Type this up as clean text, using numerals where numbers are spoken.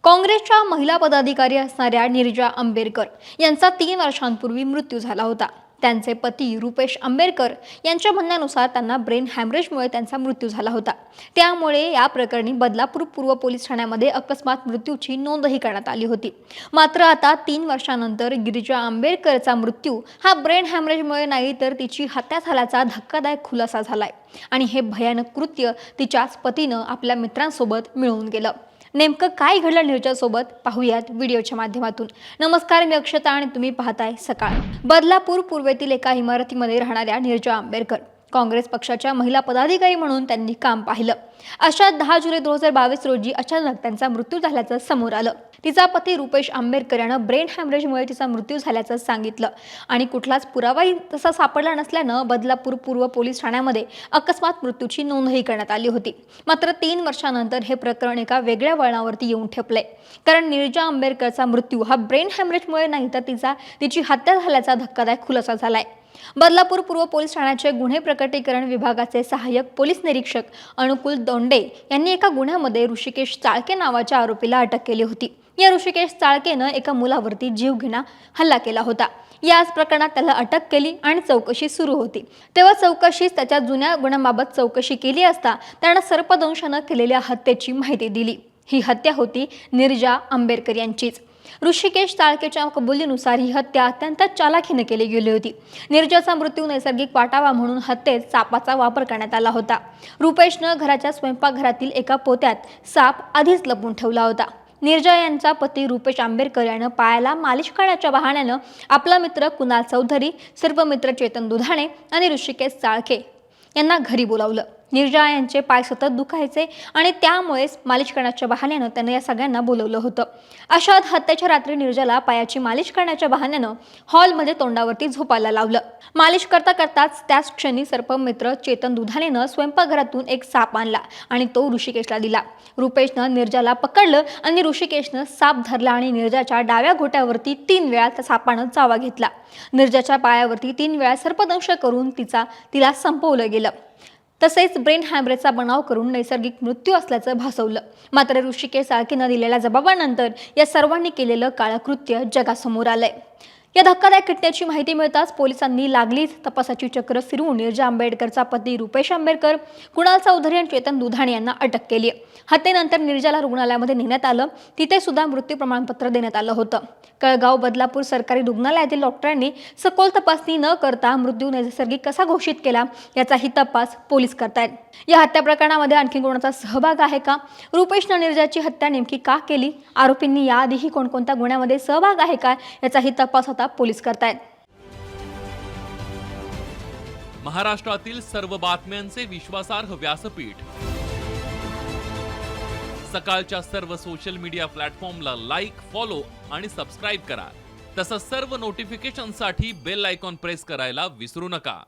काँग्रेसच्या महिला पदाधिकारी असणाऱ्या नीरजा आंबेडकर यांचा 3 वर्षांपूर्वी मृत्यू झाला होता। त्यांचे पती रुपेश आंबेडकर यांच्या म्हणण्यानुसार त्यांना ब्रेन हॅमरेजमुळे त्यांचा मृत्यू झाला होता। त्यामुळे या प्रकरणी बदलापूर पूर्व पोलीस ठाण्यामध्ये अकस्मात मृत्यूची नोंदही करण्यात आली होती। मात्र आता 3 वर्षांनंतर गिरिजा आंबेडकरचा मृत्यू हा ब्रेन हॅमरेजमुळे नाही तर तिची हत्या झाल्याचा धक्कादायक खुलासा झालाय आणि हे भयानक कृत्य तिच्याच पतीनं आपल्या मित्रांसोबत मिळवून गेलं। नेमकं काय घडलं नीरजासोबत पाहूयात व्हिडिओच्या माध्यमातून। नमस्कार, मी अक्षता आणि तुम्ही पाहताय सकाळ। बदलापूर पूर्वेतील एका इमारतीमध्ये राहणाऱ्या नीरजा आंबेडकर काँग्रेस पक्षाच्या महिला पदाधिकारी म्हणून त्यांनी काम पाहिलं। अशा 10 जुलै 2022 रोजी अचानक त्यांचा मृत्यू झाल्याचं समोर आलं। तिचा पती रुपेश आंबेडकर यानं ब्रेन हॅमरेजमुळे तिचा मृत्यू झाल्याचं सांगितलं आणि कुठलाच पुरावाही तसा सापडला नसल्यानं बदलापूर पूर्व पोलीस ठाण्यामध्ये अकस्मात मृत्यूची नोंदही करण्यात आली होती। मात्र 3 वर्षांनंतर हे प्रकरण एका वेगळ्या वळणावरती येऊन ठेपलंय, कारण नीरजा आंबेडकरचा मृत्यू हा ब्रेन हॅमरेजमुळे नाही तर तिची हत्या झाल्याचा धक्कादायक खुलासा झालाय। बदलापूर पूर्व पोलीस ठाण्याचे गुन्हे प्रकटीकरण विभागाचे सहाय्यक पोलीस निरीक्षक अनुकूल दोंडे यांनी एका गुन्ह्यामध्ये ऋषिकेश चाळके नावाच्या आरोपीला अटक केली होती। या ऋषिकेश चाळकेनं एका मुलावरती जीवघेणा हल्ला केला होता। याच प्रकरणात त्याला अटक केली आणि चौकशी सुरू होती। तेव्हा चौकशीत त्याच्या जुन्या गुन्ह्यांबाबत चौकशी केली असता त्यानं सर्पदंशानं केलेल्या हत्येची माहिती दिली। ही हत्या होती नीरजा आंबेडकर यांचीच। ऋषिकेश चाळकेच्या कबुलीनुसार ही हत्या अत्यंत चालाखीने केली गेली होती। नीरजाचा मृत्यू नैसर्गिक वाटावा म्हणून हत्येत सापाचा वापर करण्यात आला होता। रुपेशनं घराच्या स्वयंपाकघरातील एका पोत्यात साप आधीच लपवून ठेवला होता। नीरजा यांचा पती रुपेश आंबेडकर यानं पायाला मालिश करण्याच्या बहाण्यानं आपला मित्र कुणाल चौधरी, सर्व मित्र चेतन दुधाणे आणि ऋषिकेश चाळके यांना घरी बोलावलं। नीरजा यांचे पाय सतत दुखायचे आणि त्यामुळेच मालिश करण्याच्या बहाण्यानं त्यानं या सगळ्यांना बोलवलं होतं। अशात हत्याच्या रात्री नीरजाला पायाची मालिश करण्याच्या बहाण्यानं हॉलमध्ये तोंडावरती झोपायला लावलं। मालिश करता करताच त्याच क्षणी सर्पमित्र चेतन दुधाणेनं स्वयंपाकघरातून एक साप आणला आणि तो ऋषिकेशला दिला। रुपेशनं नीरजाला पकडलं आणि ऋषिकेशनं साप धरला आणि नीरजाच्या डाव्या घोट्यावरती 3 वेळा त्या सापानं चावा घेतला। नीरजाच्या पायावरती 3 वेळा सर्पदंश करून तिला संपवलं गेलं। तसेच ब्रेन हॅमरेजचा बनाव करून नैसर्गिक मृत्यू असल्याचं भासवलं। मात्र ऋषिकेश चाळकेनं दिलेल्या जबाबानंतर या सर्वांनी केलेलं काळं कृत्य जगासमोर आलंय। या धक्कादायक घटनेची माहिती मिळताच पोलिसांनी लागलीच तपासाची चक्र फिरवून नीरजा आंबेडकरचा पती रुपेश आंबेडकर, कुणाल चौधरी आणि चेतन दुधाणे यांना अटक केली। हत्येनंतर नीरजाला रुग्णालयामध्ये नेण्यात आलं। तिथे सुद्धा मृत्यू प्रमाणपत्र देण्यात आलं होतं। कळगाव बदलापूर सरकारी रुग्णालयातील डॉक्टरांनी सखोल तपासणी न करता मृत्यू नैसर्गिक कसा घोषित केला याचाही तपास पोलीस करतायत। या हत्या प्रकरणामध्ये आणखी कोणाचा सहभाग आहे का? रुपेशनं नीरजाची हत्या नेमकी का केली? आरोपींनी याआधीही कोणकोणत्या गुन्ह्यामध्ये सहभाग आहे का याचाही तपास आता पोलीस करतायत। महाराष्ट्रातील सर्व बातम्यांचे विश्वासार्ह व्यासपीठ सकाळच्या सर्व सोशल मीडिया प्लॅटफॉर्मला लाईक, फॉलो आणि सबस्क्राईब करा। तसंच सर्व नोटिफिकेशनसाठी बेल आयकॉन प्रेस करायला विसरू नका।